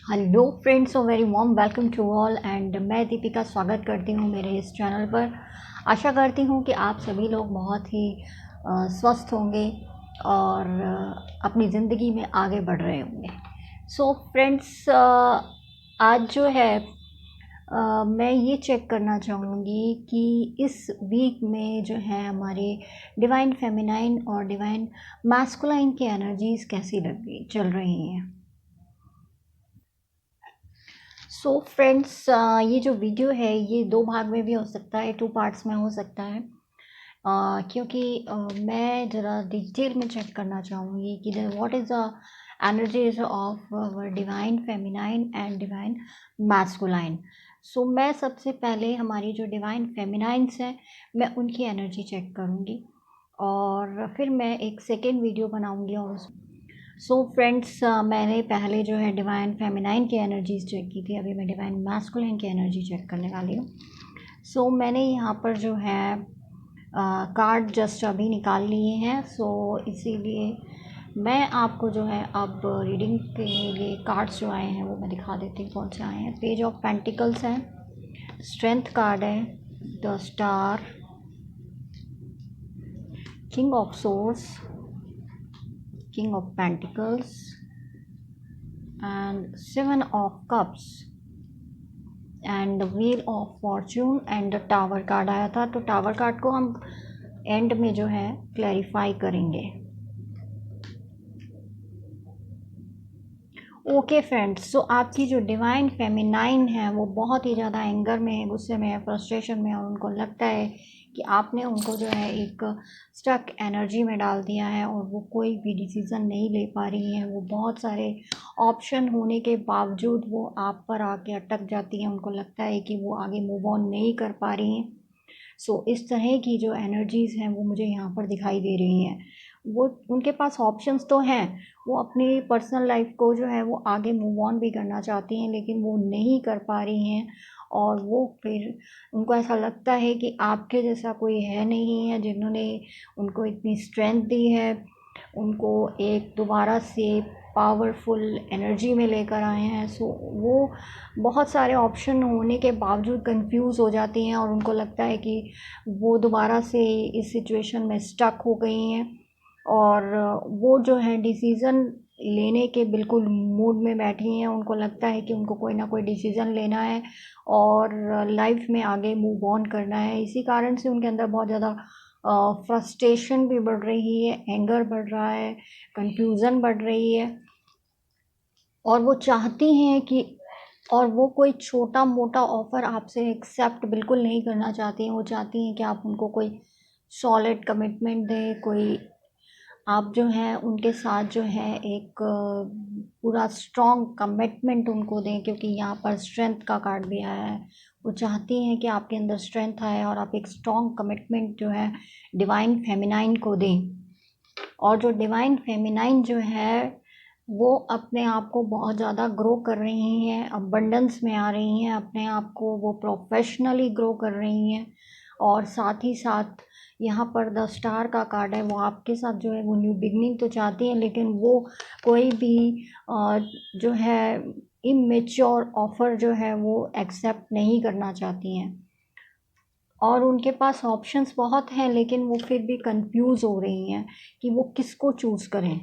Hello friends, very warm welcome to all and मैं दीपिका स्वागत करती हूँ मेरे इस चैनल पर। आशा करती हूँ कि आप सभी लोग बहुत ही स्वस्थ होंगे और अपनी ज़िंदगी में आगे बढ़ रहे होंगे। सो फ्रेंड्स, आज जो है मैं ये चेक करना चाहूँगी कि इस वीक में जो है हमारे डिवाइन फेमिनाइन और डिवाइन मैस्कुलाइन की एनर्जीज़ कैसी लग रही चल रही हैं। सो फ्रेंड्स, ये जो वीडियो है ये दो भाग में भी हो सकता है, टू पार्ट्स में हो सकता है। क्योंकि मैं ज़रा डिटेल में चेक करना चाहूँगी कि what is the energies of divine feminine and divine masculine. So मैं सबसे पहले हमारी जो डिवाइन फेमिनाइंस हैं मैं उनकी एनर्जी चेक करूँगी और फिर मैं एक सेकेंड वीडियो बनाऊँगी और उस सो फ्रेंड्स, मैंने पहले जो है डिवाइन फेमिनाइन की एनर्जीज चेक की थी, अभी मैं डिवाइन मैस्कुलिन की एनर्जी चेक करने वाली हूँ। सो मैंने यहाँ पर जो है कार्ड जस्ट अभी निकाल लिए हैं। सो इसीलिए मैं आपको जो है अब रीडिंग के लिए कार्ड्स जो आए हैं वो मैं दिखा देती हूँ कौन से आए हैं। पेज ऑफ पेंटिकल्स है, स्ट्रेंथ कार्ड है, the star, king of source, king of pentacles and seven of cups and the wheel of Fortune and the tower card आया था। तो टावर कार्ड को हम एंड में जो है क्लैरिफाई करेंगे। ओके फ्रेंड्स, सो आपकी जो डिवाइन फेमिनाइन है वो बहुत ही ज़्यादा एंगर में है, गुस्से में है, फ्रस्ट्रेशन में है और उनको लगता है कि आपने उनको जो है एक स्टक एनर्जी में डाल दिया है और वो कोई भी डिसीज़न नहीं ले पा रही हैं। वो बहुत सारे ऑप्शन होने के बावजूद वो आप पर आके अटक जाती हैं। उनको लगता है कि वो आगे मूव ऑन नहीं कर पा रही हैं। सो इस तरह की जो एनर्जीज़ हैं वो मुझे यहाँ पर दिखाई दे रही हैं। वो उनके पास ऑप्शंस तो हैं, वो अपनी पर्सनल लाइफ को जो है वो आगे मूव ऑन भी करना चाहती हैं लेकिन वो नहीं कर पा रही हैं। और वो फिर उनको ऐसा लगता है कि आपके जैसा कोई है नहीं है जिन्होंने उनको इतनी स्ट्रेंथ दी है, उनको एक दोबारा से पावरफुल एनर्जी में लेकर आए हैं। सो वो बहुत सारे ऑप्शन होने के बावजूद कंफ्यूज हो जाती हैं और उनको लगता है कि वो दोबारा से इस सिचुएशन में स्टक हो गई हैं और वो जो है डिसीज़न लेने के बिल्कुल मूड में बैठी हैं। उनको लगता है कि उनको कोई ना कोई डिसीज़न लेना है और लाइफ में आगे मूव ऑन करना है। इसी कारण से उनके अंदर बहुत ज़्यादा फ्रस्ट्रेशन भी बढ़ रही है, एंगर बढ़ रहा है, कंफ्यूज़न बढ़ रही है और वो चाहती हैं कि और वो कोई छोटा मोटा ऑफ़र आपसे एक्सेप्ट बिल्कुल नहीं करना चाहती हैं। वो चाहती हैं कि आप उनको कोई सॉलिड कमिटमेंट दें, कोई आप जो हैं उनके साथ जो है एक पूरा स्ट्रॉन्ग कमिटमेंट उनको दें, क्योंकि यहाँ पर स्ट्रेंथ का कार्ड भी आया है। वो चाहती हैं कि आपके अंदर स्ट्रेंथ आए और आप एक स्ट्रॉन्ग कमिटमेंट जो है डिवाइन फेमिनाइन को दें। और जो डिवाइन फेमिनाइन जो है वो अपने आप को बहुत ज़्यादा ग्रो कर रही हैं, अबंडेंस में आ रही हैं, अपने आप को वो प्रोफेशनली ग्रो कर रही हैं। और साथ ही साथ यहाँ पर द स्टार का कार्ड है, वो आपके साथ जो है वो न्यू बिगनिंग तो चाहती हैं लेकिन वो कोई भी जो है इमेच्योर ऑफ़र जो है वो एक्सेप्ट नहीं करना चाहती हैं। और उनके पास ऑप्शंस बहुत हैं लेकिन वो फिर भी कंफ्यूज हो रही हैं कि वो किसको चूज़ करें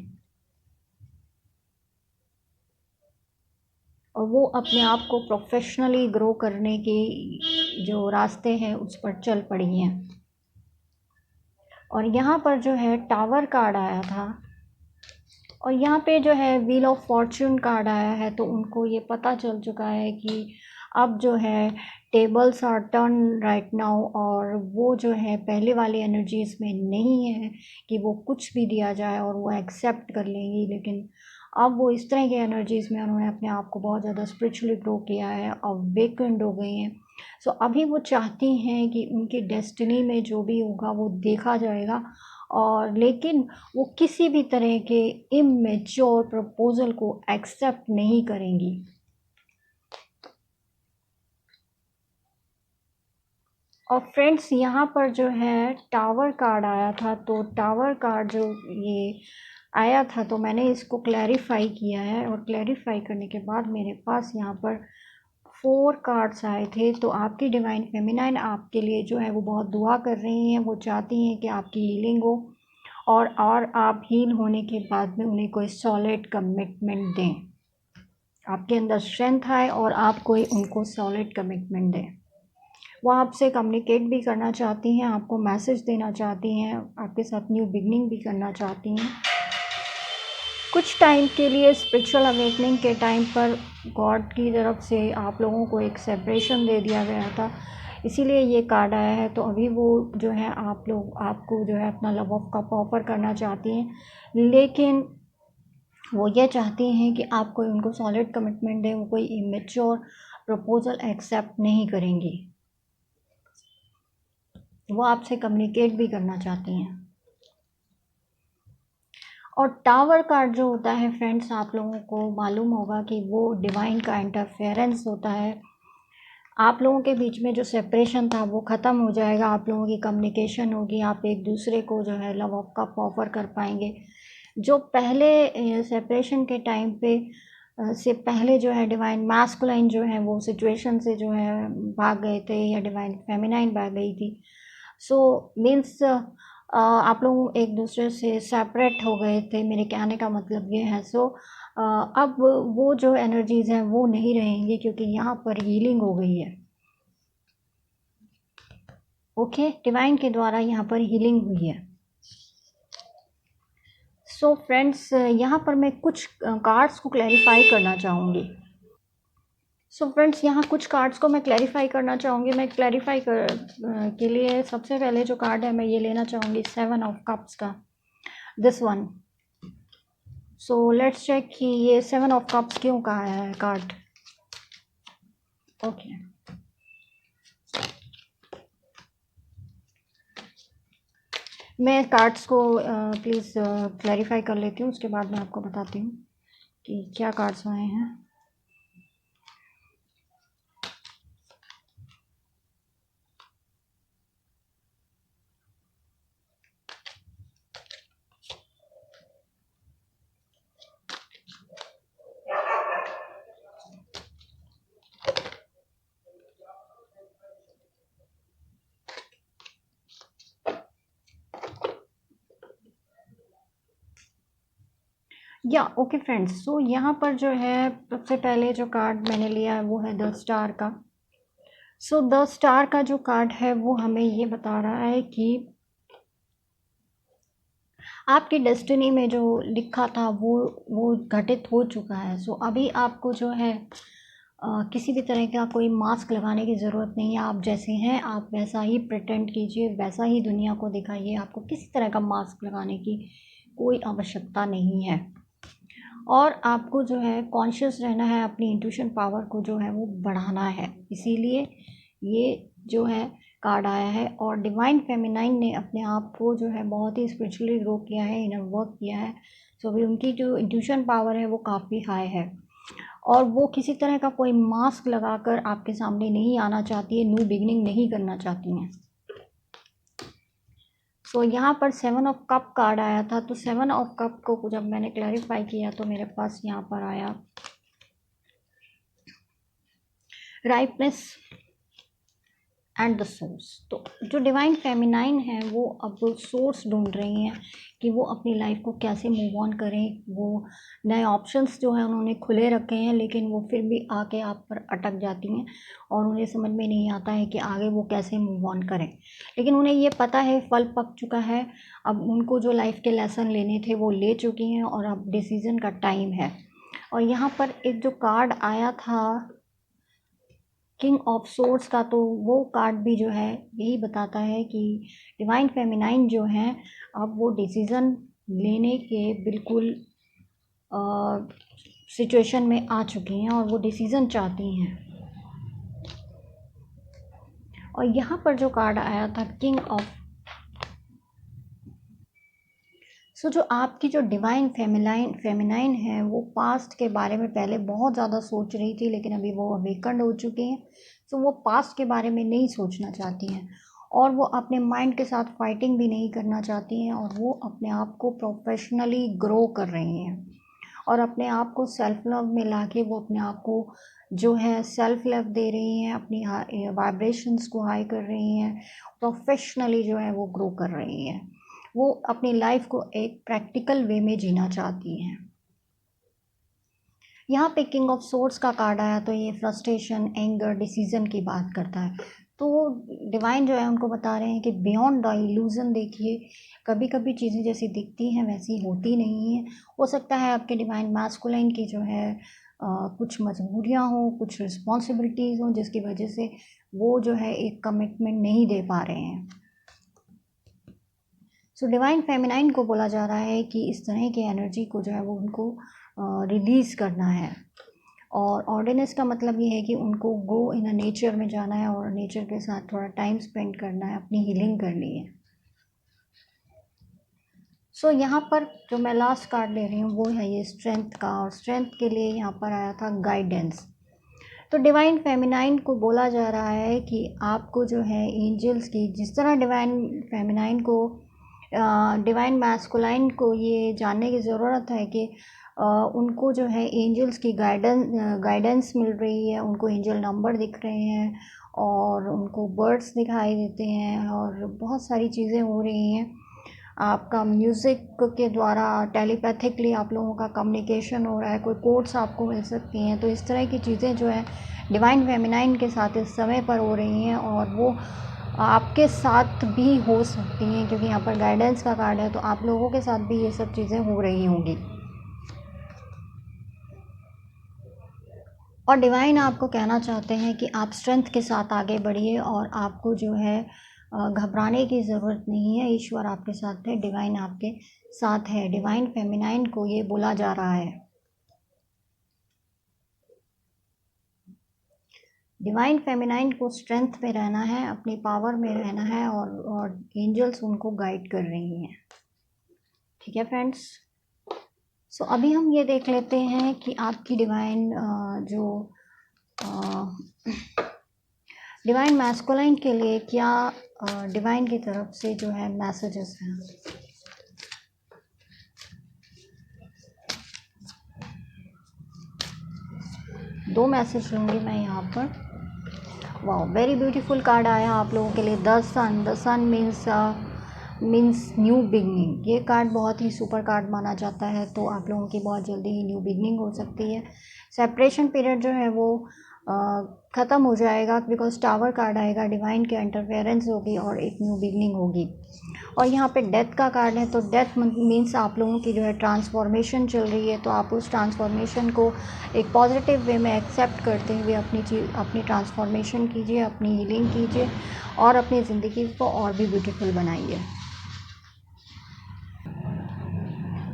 और वो अपने आप को प्रोफेशनली ग्रो करने के जो रास्ते हैं उस पर चल पड़ी हैं। और यहाँ पर जो है टावर कार्ड आया था और यहाँ पे जो है व्हील ऑफ फॉर्च्यून कार्ड आया है। तो उनको ये पता चल चुका है कि अब जो है tables are turn right now और वो जो है पहले वाली एनर्जीज में नहीं है कि वो कुछ भी दिया जाए और वो एक्सेप्ट कर लेंगी। लेकिन अब वो इस तरह की एनर्जीज में उन्होंने अपने आप को बहुत ज़्यादा स्पिरिचुअली ग्रो किया है, अवेकेंड हो गई हैं। सो अभी वो चाहती हैं कि उनकी डेस्टिनी में जो भी होगा वो देखा जाएगा और लेकिन वो किसी भी तरह के इमेच्योर प्रपोज़ल को एक्सेप्ट नहीं करेंगी। और फ्रेंड्स, यहाँ पर जो है टावर कार्ड आया था। तो टावर कार्ड जो ये आया था तो मैंने इसको क्लैरिफाई किया है, और क्लैरिफाई करने के बाद मेरे पास यहाँ पर 4 कार्ड्स आए थे। तो आपकी डिवाइन फेमिनाइन आपके लिए जो है वो बहुत दुआ कर रही हैं, वो चाहती हैं कि आपकी हीलिंग हो, और आप हील होने के बाद में उन्हें कोई सॉलिड कमिटमेंट दें, आपके अंदर स्ट्रेंथ आए और आप कोई उनको सॉलिड कमिटमेंट दें। वो आपसे कम्युनिकेट भी करना चाहती हैं, आपको मैसेज देना चाहती हैं, आपके साथ न्यू बिगनिंग भी करना चाहती हैं। कुछ टाइम के लिए स्पिरिचुअल अवेकनिंग के टाइम पर गॉड की तरफ से आप लोगों को एक सेपरेशन दे दिया गया था, इसीलिए ये कार्ड आया है। तो अभी वो जो है आपको जो है अपना लव ऑफ कप ऑफर करना चाहती हैं, लेकिन वो ये चाहती हैं कि आप कोई उनको सॉलिड कमिटमेंट दें, वो कोई इमेच्योर प्रपोजल एक्सेप्ट नहीं करेंगी, वो आपसे कम्युनिकेट भी करना चाहती हैं। और टावर कार्ड जो होता है फ्रेंड्स, आप लोगों को मालूम होगा कि वो डिवाइन का इंटरफेरेंस होता है। आप लोगों के बीच में जो सेपरेशन था वो ख़त्म हो जाएगा, आप लोगों की कम्युनिकेशन होगी, आप एक दूसरे को जो है लव ऑफ कप ऑफर कर पाएंगे। जो पहले सेपरेशन के टाइम पे से पहले जो है डिवाइन मैस्कुलाइन जो है वो सिचुएशन से जो है भाग गए थे, या डिवाइन फेमिनाइन भाग गई थी। सो मीन्स आप लोग एक दूसरे से सेपरेट हो गए थे, मेरे कहने का मतलब ये है। सो अब वो जो एनर्जीज़ हैं वो नहीं रहेंगी, क्योंकि यहाँ पर हीलिंग हो गई है। ओके, डिवाइन के द्वारा यहाँ पर हीलिंग हुई है। सो फ्रेंड्स, यहाँ पर मैं कुछ कार्ड्स को क्लैरिफाई करना चाहूँगी। सो फ्रेंड्स, यहाँ कुछ कार्ड्स को मैं क्लैरिफाई करना चाहूँगी। मैं क्लैरिफाई के लिए सबसे पहले जो कार्ड है मैं ये लेना चाहूँगी 7 ऑफ कप्स का, this one. So let's check कि ये 7 ऑफ कप्स क्यों का है कार्ड। ओके, मैं कार्ड्स को प्लीज़ क्लैरिफाई कर लेती हूँ, उसके बाद मैं आपको बताती हूँ कि क्या कार्ड्स आए हैं। या ओके फ्रेंड्स, सो यहाँ पर जो है सबसे पहले जो कार्ड मैंने लिया है वो है द स्टार का। सो द स्टार का जो कार्ड है वो हमें ये बता रहा है कि आपकी डेस्टिनी में जो लिखा था वो घटित हो चुका है। सो अभी आपको जो है किसी भी तरह का कोई मास्क लगाने की ज़रूरत नहीं है। आप जैसे हैं आप वैसा ही प्रिटेंड कीजिए, वैसा ही दुनिया को दिखाइए। आपको किसी तरह का मास्क लगाने की कोई आवश्यकता नहीं है, और आपको जो है कॉन्शियस रहना है, अपनी इंट्यूशन पावर को जो है वो बढ़ाना है। इसीलिए ये जो है कार्ड आया है। और डिवाइन फेमिनाइन ने अपने आप को जो है बहुत ही स्पिरिचुअली ग्रो किया है, इनर वर्क किया है। सो अभी उनकी जो इंट्यूशन पावर है वो काफ़ी हाई है, और वो किसी तरह का कोई मास्क लगाकर आपके सामने नहीं आना चाहती है, न्यू बिगनिंग नहीं करना चाहती हैं। सो यहाँ पर 7 ऑफ कप कार्ड आया था, तो 7 ऑफ कप को जब मैंने क्लैरिफाई किया तो मेरे पास यहाँ पर आया राइपनेस एंड द सोर्स। तो जो डिवाइन फेमिनाइन है वो अब सोर्स ढूंढ रही हैं कि वो अपनी लाइफ को कैसे मूव ऑन करें। वो नए ऑप्शंस जो हैं उन्होंने खुले रखे हैं, लेकिन वो फिर भी आके आप पर अटक जाती हैं, और उन्हें समझ में नहीं आता है कि आगे वो कैसे मूव ऑन करें। लेकिन उन्हें ये पता है फल पक चुका है, अब उनको जो लाइफ के लेसन लेने थे वो ले चुकी हैं, और अब डिसीज़न का टाइम है। और यहाँ पर एक जो कार्ड आया था किंग ऑफ सोर्स का, तो वो कार्ड भी जो है यही बताता है कि डिवाइन फेमिनाइन जो हैं अब वो डिसीज़न लेने के बिल्कुल सिचुएशन में आ चुकी हैं, और वो डिसीज़न चाहती हैं। और यहाँ पर जो कार्ड आया था किंग ऑफ, सो जो आपकी जो डिवाइन फेमिनाइन है वो पास्ट के बारे में पहले बहुत ज़्यादा सोच रही थी, लेकिन अभी वो अवेकन्ड हो चुकी हैं। सो वो पास्ट के बारे में नहीं सोचना चाहती हैं, और वो अपने माइंड के साथ फाइटिंग भी नहीं करना चाहती हैं, और वो अपने आप को प्रोफेशनली ग्रो कर रही हैं और अपने आप को सेल्फ लव में लाके वो अपने आप को जो है सेल्फ लव दे रही हैं, अपनी वाइब्रेशंस को हाई कर रही हैं, प्रोफेशनली जो है वो ग्रो कर रही हैं। वो अपनी लाइफ को एक प्रैक्टिकल वे में जीना चाहती हैं। यहाँ पे किंग ऑफ सोर्ड्स का कार्ड आया तो ये फ्रस्ट्रेशन, एंगर, डिसीजन की बात करता है। तो डिवाइन जो है उनको बता रहे हैं कि बियॉन्ड द इल्यूज़न देखिए, कभी कभी चीज़ें जैसी दिखती हैं वैसी होती नहीं हैं। हो सकता है आपके डिवाइन मैस्कुलाइन की जो है कुछ मजबूरियाँ हों, कुछ रिस्पॉन्सिबिलिटीज़ हों, जिसकी वजह से वो जो है एक कमिटमेंट नहीं दे पा रहे हैं। सो डिवाइन फेमिनाइन को बोला जा रहा है कि इस तरह की एनर्जी को जो है वो उनको रिलीज़ करना है। और ऑर्डिनेंस का मतलब ये है कि उनको गो इन नेचर में जाना है और नेचर के साथ थोड़ा टाइम स्पेंड करना है, अपनी हीलिंग करनी है। सो यहाँ पर जो मैं लास्ट कार्ड ले रही हूँ वो है ये स्ट्रेंथ का, और स्ट्रेंथ के लिए यहाँ पर आया था गाइडेंस। तो डिवाइन फेमिनाइन को बोला जा रहा है कि आपको जो है एंजल्स की, जिस तरह डिवाइन फेमिनाइन को डिवाइन मैस्कुलाइन को ये जानने की ज़रूरत है कि उनको जो है एंजल्स की गाइडेंस मिल रही है, उनको एंजल नंबर दिख रहे हैं और उनको बर्ड्स दिखाई देते हैं और बहुत सारी चीज़ें हो रही हैं। आपका म्यूज़िक के द्वारा टेलीपैथिकली आप लोगों का कम्युनिकेशन हो रहा है, कोई कोड्स आपको मिल सकती हैं। तो इस तरह की चीज़ें जो है डिवाइन फेमिनाइन के साथ इस समय पर हो रही हैं और वो आपके साथ भी हो सकती हैं, क्योंकि यहाँ पर गाइडेंस का कार्ड है, तो आप लोगों के साथ भी ये सब चीज़ें हो रही होंगी। और डिवाइन आपको कहना चाहते हैं कि आप स्ट्रेंथ के साथ आगे बढ़िए और आपको जो है घबराने की ज़रूरत नहीं है। ईश्वर आपके साथ है, डिवाइन आपके साथ है। डिवाइन फेमिनाइन को ये बोला जा रहा है। डिवाइन फेमिनाइन को स्ट्रेंथ में रहना है, अपनी पावर में रहना है और एंजल्स उनको गाइड कर रही हैं। ठीक है फ्रेंड्स। सो अभी हम ये देख लेते हैं कि आपकी डिवाइन जो डिवाइन मैस्कुलाइन के लिए क्या डिवाइन की तरफ से जो है मैसेजेस हैं। दो मैसेज लूँगी मैं यहाँ पर। वाह, वेरी ब्यूटीफुल कार्ड आया आप लोगों के लिए, the sun. The sun means new beginning. ये कार्ड बहुत ही सुपर कार्ड माना जाता है, तो आप लोगों की बहुत जल्दी ही न्यू बिगनिंग हो सकती है। सेपरेशन पीरियड जो है वो ख़त्म हो जाएगा, बिकॉज टावर कार्ड आएगा, डिवाइन के इंटरफेरेंस होगी और एक न्यू बिगनिंग होगी। और यहाँ पे डेथ का कार्ड है, तो डेथ मीन्स आप लोगों की जो है ट्रांसफॉर्मेशन चल रही है, तो आप उस ट्रांसफॉर्मेशन को एक पॉजिटिव वे में एक्सेप्ट करते हुए अपनी ट्रांसफॉर्मेशन कीजिए, अपनी हीलिंग कीजिए और अपनी ज़िंदगी को और भी ब्यूटीफुल बनाइए।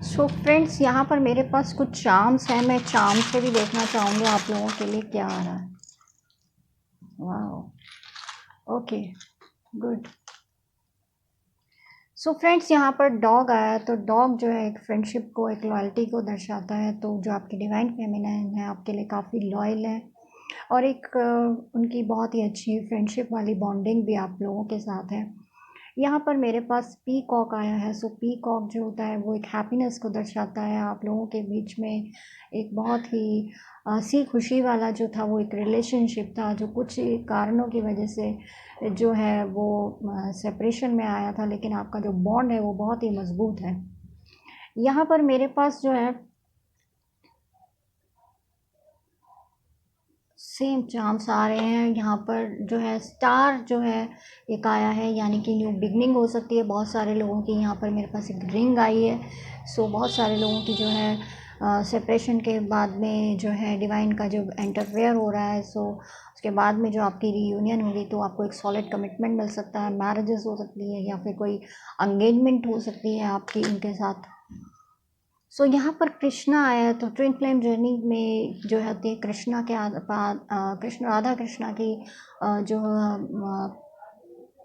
सो फ्रेंड्स, यहाँ पर मेरे पास कुछ चार्म्स हैं, मैं चार्म से भी देखना चाहूँगी आप लोगों के लिए क्या आ रहा है। वाह, ओके, गुड। सो फ्रेंड्स, यहाँ पर डॉग आया, तो डॉग जो है एक फ्रेंडशिप को, एक लॉयल्टी को दर्शाता है। तो जो आपकी डिवाइन फेमिनाइन है आपके लिए काफ़ी लॉयल है और एक उनकी बहुत ही अच्छी फ्रेंडशिप वाली बॉन्डिंग भी आप लोगों के साथ है। यहाँ पर मेरे पास पीकॉक आया है। सो पीकॉक जो होता है वो एक हैप्पीनेस को दर्शाता है। आप लोगों के बीच में एक बहुत ही हँसी खुशी वाला जो था वो एक रिलेशनशिप था, जो कुछ कारणों की वजह से जो है वो सेपरेशन में आया था, लेकिन आपका जो बॉन्ड है वो बहुत ही मज़बूत है। यहाँ पर मेरे पास जो है सेम चांस आ रहे हैं। यहाँ पर जो है स्टार जो है एक आया है, यानी कि न्यू बिगनिंग हो सकती है बहुत सारे लोगों की। यहाँ पर मेरे पास एक रिंग आई है। सो बहुत सारे लोगों की जो है सेपरेशन के बाद में जो है डिवाइन का जो इंटरफेयर हो रहा है, सो उसके बाद में जो आपकी रीयूनियन होगी तो आपको एक सॉलिड कमिटमेंट मिल सकता है, मैरिजेस हो सकती है या फिर कोई एंगेजमेंट हो सकती है आपकी इनके साथ। सो यहाँ पर कृष्णा आया है, तो ट्विन फ्लेम जर्नी में जो होती है कृष्णा के कृष्ण राधा कृष्णा की जो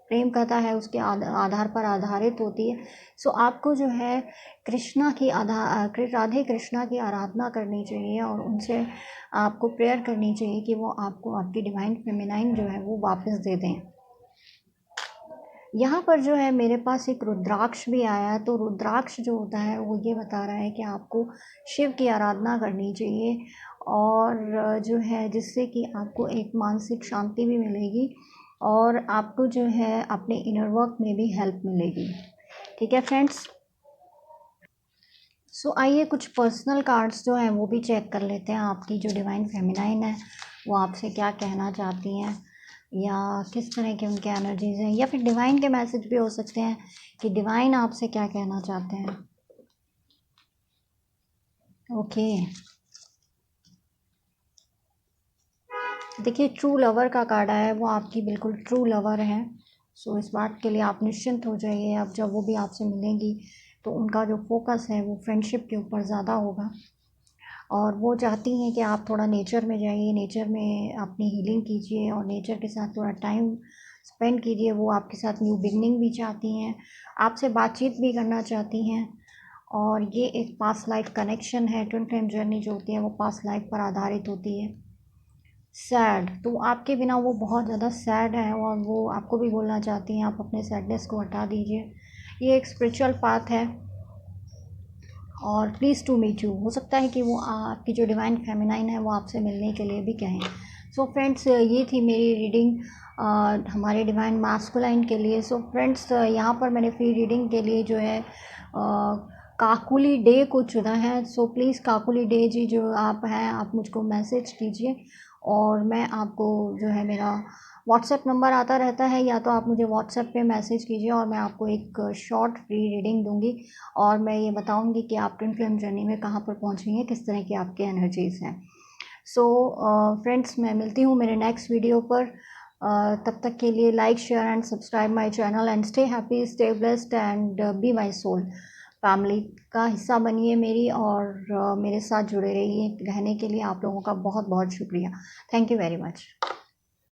प्रेम कथा है उसके आधार पर आधारित होती है। सो आपको जो है कृष्णा की राधे कृष्णा की आराधना करनी चाहिए और उनसे आपको प्रेयर करनी चाहिए कि वो आपको आपकी डिवाइन फेमिनाइन जो है वो वापस दे दें। यहाँ पर जो है मेरे पास एक रुद्राक्ष भी आया है। तो रुद्राक्ष जो होता है वो ये बता रहा है कि आपको शिव की आराधना करनी चाहिए, और जो है जिससे कि आपको एक मानसिक शांति भी मिलेगी और आपको जो है अपने इनर वर्क में भी हेल्प मिलेगी। ठीक है फ्रेंड्स, सो आइए कुछ पर्सनल कार्ड्स जो हैं वो भी चेक कर लेते हैं। आपकी जो डिवाइन फेमिनाइन है वो आपसे क्या कहना चाहती हैं, या किस तरह के उनके एनर्जीज़ हैं, या फिर डिवाइन के मैसेज भी हो सकते हैं कि डिवाइन आपसे क्या कहना चाहते हैं। ओके, देखिए ट्रू लवर का कार्ड आया है, वो आपकी बिल्कुल ट्रू लवर है। सो इस बात के लिए आप निश्चिंत हो जाइए। अब जब वो भी आपसे मिलेंगी तो उनका जो फोकस है वो फ्रेंडशिप के ऊपर ज़्यादा होगा, और वो चाहती हैं कि आप थोड़ा नेचर में जाइए, नेचर में अपनी हीलिंग कीजिए और नेचर के साथ थोड़ा टाइम स्पेंड कीजिए। वो आपके साथ न्यू बिगनिंग भी चाहती हैं, आपसे बातचीत भी करना चाहती हैं, और ये एक पास्ट लाइफ कनेक्शन है। ट्विन फ्लेम जर्नी जो होती है वो पास्ट लाइफ पर आधारित होती है। सैड, तो आपके बिना वो बहुत ज़्यादा सैड है और वो आपको भी बोलना चाहती हैं आप अपने सैडनेस को हटा दीजिए। ये एक स्पिरिचुअल पाथ है और प्लीज़ टू मीट यू। हो सकता है कि वो आपकी जो डिवाइन फेमिनाइन है वो आपसे मिलने के लिए भी कहें। सो फ्रेंड्स, ये थी मेरी रीडिंग हमारे डिवाइन मास्कुलाइन के लिए। सो फ्रेंड्स, यहाँ पर मैंने फ्री रीडिंग के लिए जो है काकुली डे को चुना है। सो प्लीज़ काकुली डे जी जो आप हैं, आप मुझको मैसेज कीजिए और मैं आपको जो है मेरा व्हाट्सएप नंबर आता रहता है, या तो आप मुझे व्हाट्सएप पे मैसेज कीजिए और मैं आपको एक शॉर्ट फ्री रीडिंग दूंगी और मैं ये बताऊंगी कि आप ट्विन फ्लेम जर्नी में कहाँ पर पहुँची हैं, किस तरह की आपके एनर्जीज़ हैं। सो फ्रेंड्स, मैं मिलती हूँ मेरे नेक्स्ट वीडियो पर। तब तक के लिए like share and subscribe my channel and stay happy, stay blessed and be my soul. Family का हिस्सा बनिए मेरी, और मेरे साथ जुड़े रहिए। रहने के लिए आप लोगों का बहुत बहुत शुक्रिया। Thank you very much.